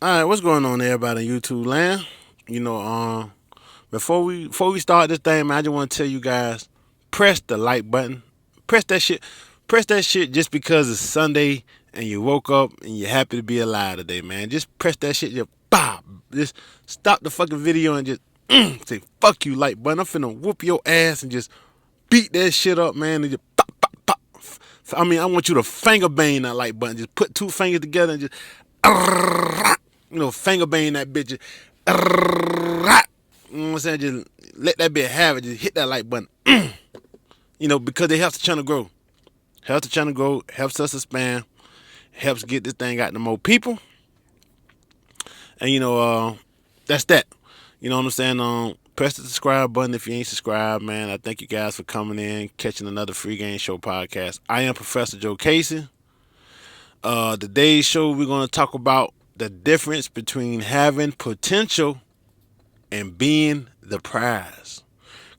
All right, what's going on, everybody in YouTube land? You know, before we start this thing, man, I just want to tell you guys, press the like button, press that shit, press that shit just because it's Sunday and you woke up and you're happy to be alive today, man. Just press that shit, just bop, just stop the fucking video and just say fuck you, like button. I'm finna whoop your ass and just beat that shit up, man, and just pop, pop, pop. I mean, I want you to finger bang that like button. Just put two fingers together and just finger bang that bitch. You know what I'm saying? Just let that bitch have it. Just hit that like button. Because it helps the channel grow. Helps the channel grow. Helps us expand. Helps get this thing out to more people. And that's that. You know what I'm saying? Press the subscribe button if you ain't subscribed, man. I thank you guys for coming in, catching another free game show podcast. I am Professor Joe Casey. Today's show we're gonna talk about the difference between having potential and being the prize.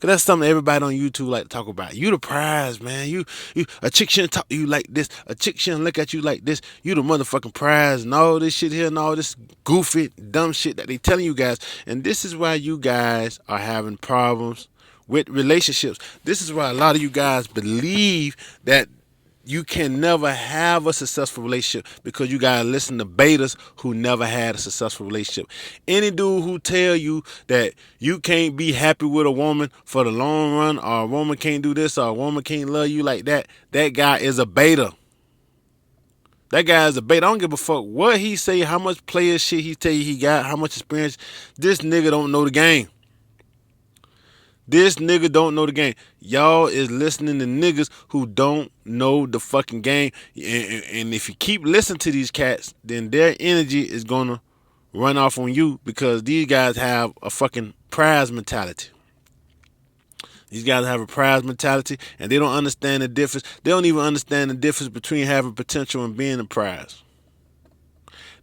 Cause that's something everybody on YouTube like to talk about. You the prize, man. You a chick shouldn't talk to you like this. A chick shouldn't look at you like this. You the motherfucking prize and all this shit here and all this goofy, dumb shit that they telling you guys. And this is why you guys are having problems with relationships. This is why a lot of you guys believe that you can never have a successful relationship because you gotta listen to betas who never had a successful relationship. Any dude who tell you that you can't be happy with a woman for the long run, or a woman can't do this, or a woman can't love you like that, that guy is a beta. That guy is a beta. I don't give a fuck what he say, how much player shit he tell you he got, how much experience. This nigga don't know the game. This nigga don't know the game. Y'all is listening to niggas who don't know the fucking game. And if you keep listening to these cats, then their energy is going to run off on you because these guys have a fucking prize mentality. These guys have a prize mentality and they don't understand the difference. They don't even understand the difference between having potential and being a prize.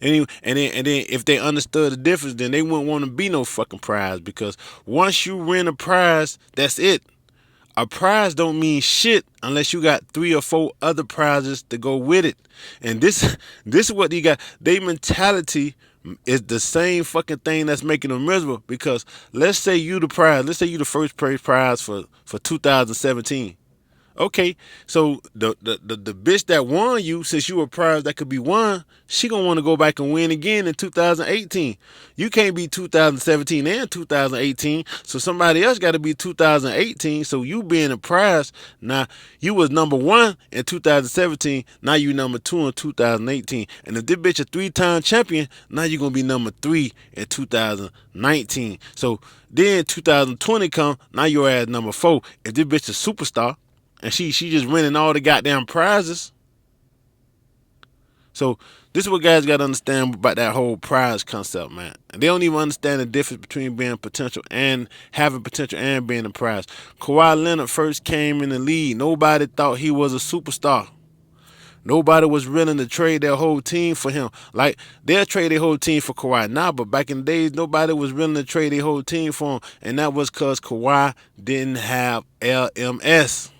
And then if they understood the difference, then they wouldn't want to be no fucking prize because once you win a prize, that's it. A prize don't mean shit unless you got 3 or 4 other prizes to go with it. And this is what they got. Their mentality is the same fucking thing that's making them miserable because let's say you the prize. Let's say you the first prize for 2017. Okay, so the bitch that won you, since you were a prize that could be won, she gonna want to go back and win again in 2018. You can't be 2017 and 2018, so somebody else got to be 2018. So you being a prize, now you was number 1 in 2017, now you number 2 in 2018. And if this bitch a 3-time champion, now you gonna be number 3 in 2019. So then 2020 come, now you're at number 4. If this bitch a superstar, and she just winning all the goddamn prizes. So this is what guys got to understand about that whole prize concept, man. And they don't even understand the difference between being potential and having potential and being a prize. Kawhi Leonard first came in the league. Nobody thought he was a superstar. Nobody was willing to trade their whole team for him. Like, they'll trade their whole team for Kawhi now, but back in the days, nobody was willing to trade their whole team for him. And that was because Kawhi didn't have LMS.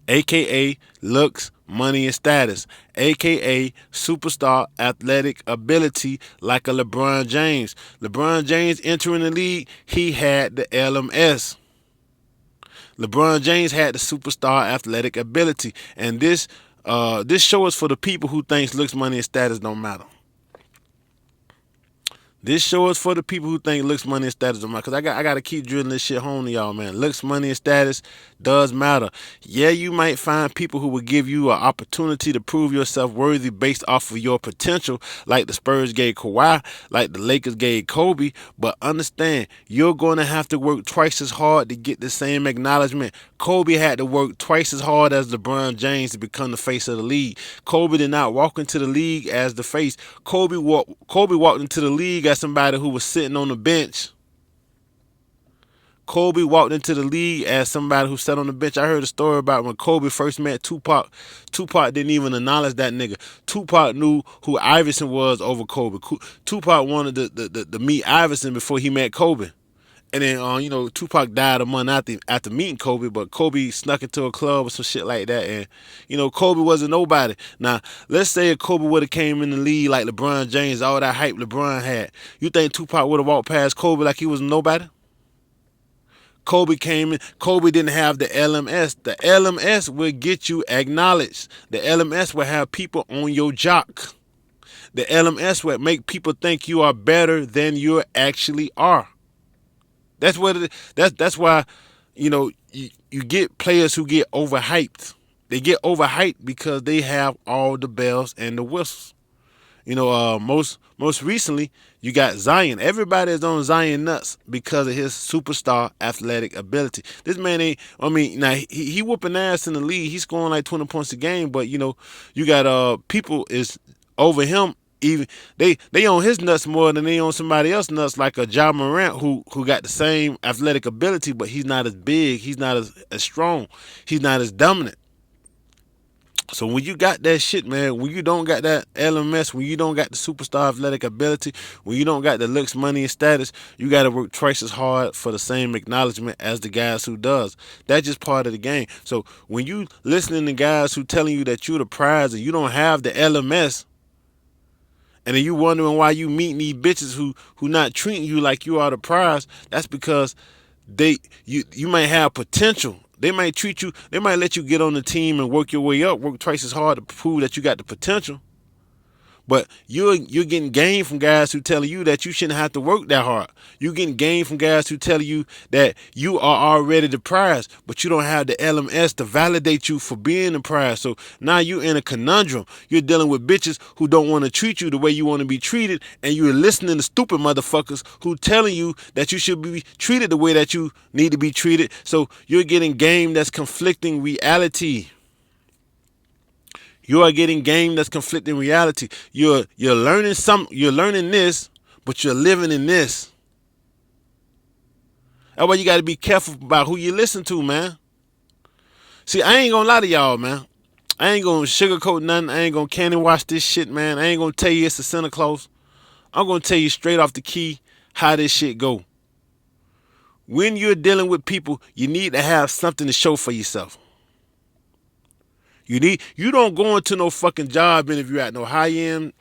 AKA looks, money, and status, AKA superstar athletic ability like a LeBron James. LeBron James entering the league, he had the LMS. LeBron James had the superstar athletic ability. And this show is for the people who thinks looks, money, and status don't matter. This show is for the people who think looks, money, and status don't matter. Because I got to keep drilling this shit home to y'all, man. Looks, money, and status does matter. Yeah, you might find people who will give you an opportunity to prove yourself worthy based off of your potential, like the Spurs gave Kawhi, like the Lakers gave Kobe. But understand, you're going to have to work twice as hard to get the same acknowledgement. Kobe had to work twice as hard as LeBron James to become the face of the league. Kobe did not walk into the league as the face. Kobe walked into the league as somebody who was sitting on the bench. Kobe walked into the league as somebody who sat on the bench. I heard a story about when Kobe first met Tupac. Tupac didn't even acknowledge that nigga. Tupac knew who Iverson was over Kobe. Tupac wanted to meet Iverson before he met Kobe. And then, Tupac died a month after meeting Kobe, but Kobe snuck into a club or some shit like that, and Kobe wasn't nobody. Now, let's say if Kobe would have came in the league like LeBron James, all that hype LeBron had, you think Tupac would have walked past Kobe like he was nobody? Kobe came in. Kobe didn't have the LMS. The LMS will get you acknowledged. The LMS will have people on your jock. The LMS will make people think you are better than you actually are. That's what it. That's why, you get players who get overhyped. They get overhyped because they have all the bells and the whistles. Most recently, you got Zion. Everybody is on Zion nuts because of his superstar athletic ability. This man ain't. I mean, now he whooping ass in the league. He's scoring like 20 points a game. But you got people is over him. Even they on his nuts more than they on somebody else's nuts, like a Ja Morant who got the same athletic ability, but he's not as big. He's not as strong. He's not as dominant. So when you got that shit, man, when you don't got that LMS, when you don't got the superstar athletic ability, when you don't got the looks, money, and status, you got to work twice as hard for the same acknowledgement as the guys who does. That's just part of the game. So when you listening to guys who telling you that you're the prize and you don't have the LMS, and then you wondering why you meeting these bitches who not treating you like you are the prize, that's because you might have potential. They might treat you, they might let you get on the team and work your way up, work twice as hard to prove that you got the potential. But you're getting game from guys who telling you that you shouldn't have to work that hard. You're getting game from guys who tell you that you are already the prize, but you don't have the LMS to validate you for being the prize. So now you're in a conundrum. You're dealing with bitches who don't want to treat you the way you want to be treated, and you're listening to stupid motherfuckers who telling you that you should be treated the way that you need to be treated. So you're getting game that's conflicting reality. You are getting game that's conflicting reality. You're learning this, but you're living in this. That's why you gotta be careful about who you listen to, man. See, I ain't gonna lie to y'all, man. I ain't gonna sugarcoat nothing. I ain't gonna candy wash this shit, man. I ain't gonna tell you it's a Santa Claus. I'm gonna tell you straight off the key how this shit go. When you're dealing with people, you need to have something to show for yourself. You don't go into no fucking job interview at no high end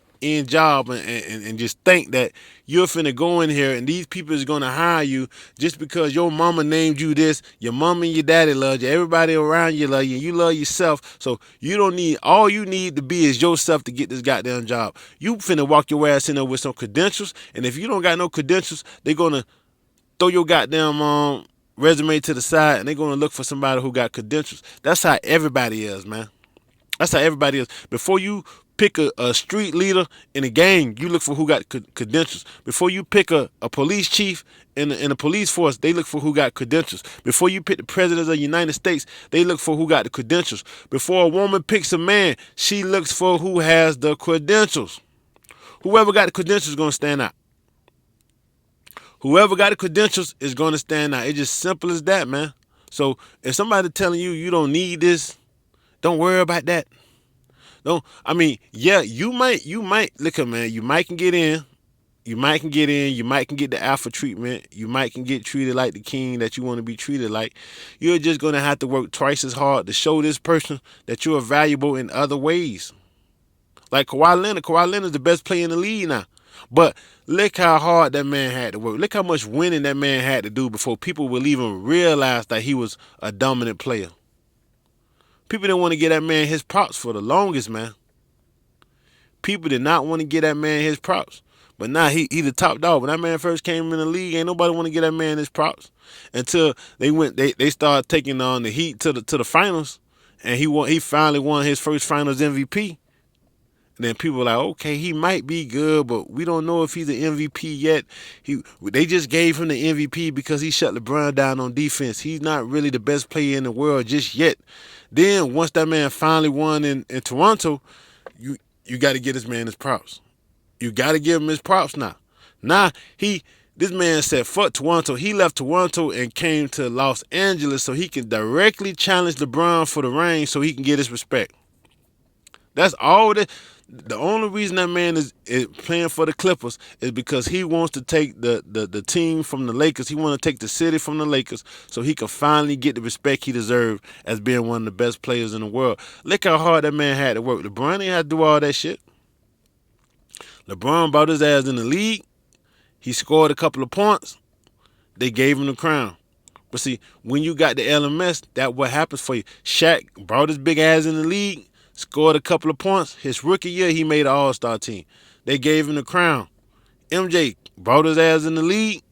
job and just think that you're finna go in here and these people is gonna hire you just because your mama named you this, your mama and your daddy love you, everybody around you love you, and you love yourself. So you don't need, all you need to be is yourself to get this goddamn job. You finna walk your ass in there with some credentials, and if you don't got no credentials, they gonna throw your goddamn resume to the side and they're gonna look for somebody who got credentials. That's how everybody is, man. That's how everybody is. Before you pick a street leader in a gang, you look for who got credentials. Before you pick a police chief in a police force, they look for who got credentials. Before you pick the president of the United States, they look for who got the credentials. Before a woman picks a man, she looks for who has the credentials. Whoever got the credentials is going to stand out. Whoever got the credentials is going to stand out. It's just simple as that, man. So if somebody telling you you don't need this, don't worry about that. Don't. I mean, yeah, you might look at, man. You might can get in. You might can get in. You might can get the alpha treatment. You might can get treated like the king that you want to be treated like. You're just gonna have to work twice as hard to show this person that you are valuable in other ways. Like Kawhi Leonard. Kawhi Leonard's the best player in the league now. But look how hard that man had to work. Look how much winning that man had to do before people will even realize that he was a dominant player. People didn't want to give that man his props for the longest, man. People did not want to give that man his props. But now he the top dog. When that man first came in the league, ain't nobody want to give that man his props. Until they started taking on the Heat to the finals. And he finally won his first finals MVP. And then people were like, okay, he might be good, but we don't know if he's an MVP yet. They just gave him the MVP because he shut LeBron down on defense. He's not really the best player in the world just yet. Then once that man finally won in Toronto, you got to give this man his props. You got to give him his props now. Now this man said fuck Toronto. He left Toronto and came to Los Angeles so he can directly challenge LeBron for the ring so he can get his respect. That's all that. The only reason that man is playing for the Clippers is because he wants to take the team from the Lakers. He wants to take the city from the Lakers so he can finally get the respect he deserves as being one of the best players in the world. Look how hard that man had to work. LeBron ain't had to do all that shit. LeBron brought his ass in the league. He scored a couple of points. They gave him the crown. But see, when you got the LMS, that what happens for you. Shaq brought his big ass in the league, scored a couple of points. His rookie year, he made an all-star team. They gave him the crown. MJ brought his ass in the league.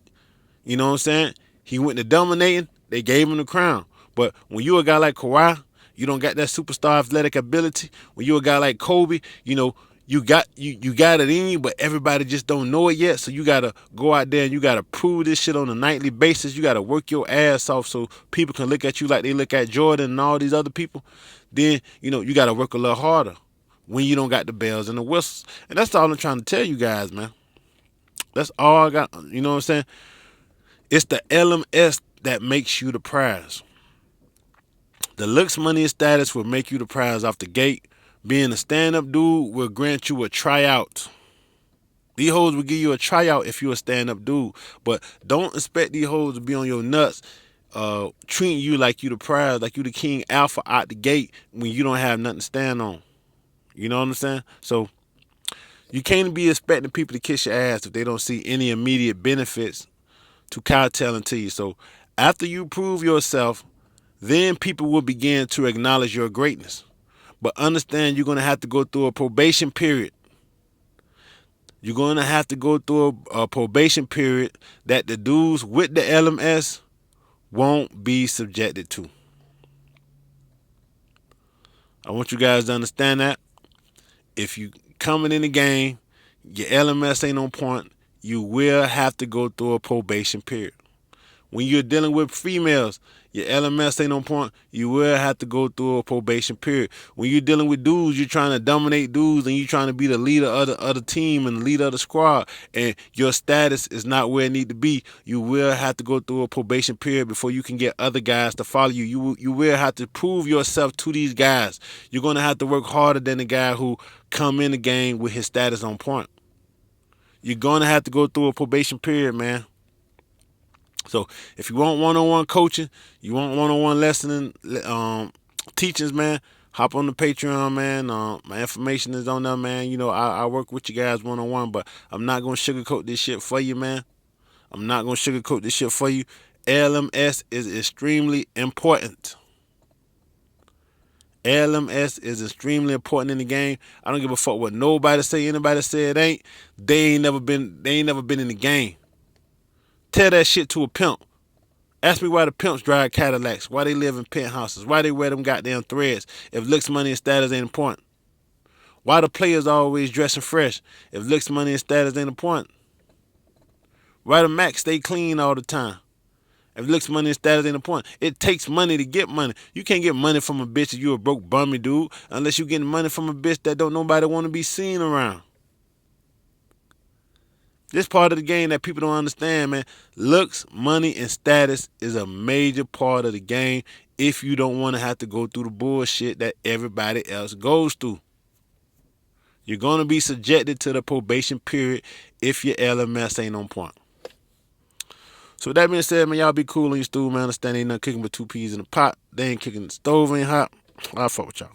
You know what I'm saying? He went to dominating. They gave him the crown. But when you a guy like Kawhi, you don't got that superstar athletic ability. When you a guy like Kobe, you got it in you, but everybody just don't know it yet. So you gotta go out there and you gotta prove this shit on a nightly basis. You gotta work your ass off so people can look at you like they look at Jordan and all these other people. Then you gotta work a little harder when you don't got the bells and the whistles. And that's all I'm trying to tell you guys, man. That's all I got. You know what I'm saying? It's the LMS that makes you the prize. The looks, money, and status will make you the prize off the gate. Being a stand-up dude will grant you a tryout. These hoes will give you a tryout if you're a stand-up dude. But don't expect these hoes to be on your nuts, treating you like you the prize, like you the king alpha out the gate when you don't have nothing to stand on. You know what I'm saying? So you can't be expecting people to kiss your ass if they don't see any immediate benefits to kowtowing to you. So after you prove yourself, then people will begin to acknowledge your greatness. But understand you're going to have to go through a probation period. You're going to have to go through a probation period that the dudes with the LMS won't be subjected to. I want you guys to understand that. If you coming in the game, your LMS ain't on point, you will have to go through a probation period. When you're dealing with females, your LMS ain't on point, you will have to go through a probation period. When you're dealing with dudes, you're trying to dominate dudes and you're trying to be the leader of the team and the leader of the squad, and your status is not where it need to be, you will have to go through a probation period before you can get other guys to follow you. You will have to prove yourself to these guys. You're going to have to work harder than the guy who come in the game with his status on point. You're going to have to go through a probation period, man. So if you want one-on-one coaching, you want one-on-one lesson teachings, man, hop on the Patreon, man. My information is on there, man. I work with you guys one-on-one, but I'm not going to sugarcoat this shit for you, man. I'm not going to sugarcoat this shit for you. LMS is extremely important. LMS is extremely important in the game. I don't give a fuck what nobody say. Anybody say it ain't. They ain't never been in the game. Tell that shit to a pimp. Ask me why the pimps drive Cadillacs, why they live in penthouses, why they wear them goddamn threads if looks, money, and status ain't important. Why the players always dressing fresh if looks, money, and status ain't important. Why the Mac stay clean all the time if looks, money, and status ain't important. It takes money to get money. You can't get money from a bitch if you a broke bummy dude unless you getting money from a bitch that don't nobody want to be seen around. This part of the game that people don't understand, man. Looks, money, and status is a major part of the game if you don't want to have to go through the bullshit that everybody else goes through. You're going to be subjected to the probation period if your LMS ain't on point. So with that being said, man, y'all be cool on your stool, man. Understand ain't nothing cooking but two peas in a pot. They ain't kicking the stove ain't hot. I'll fuck with y'all.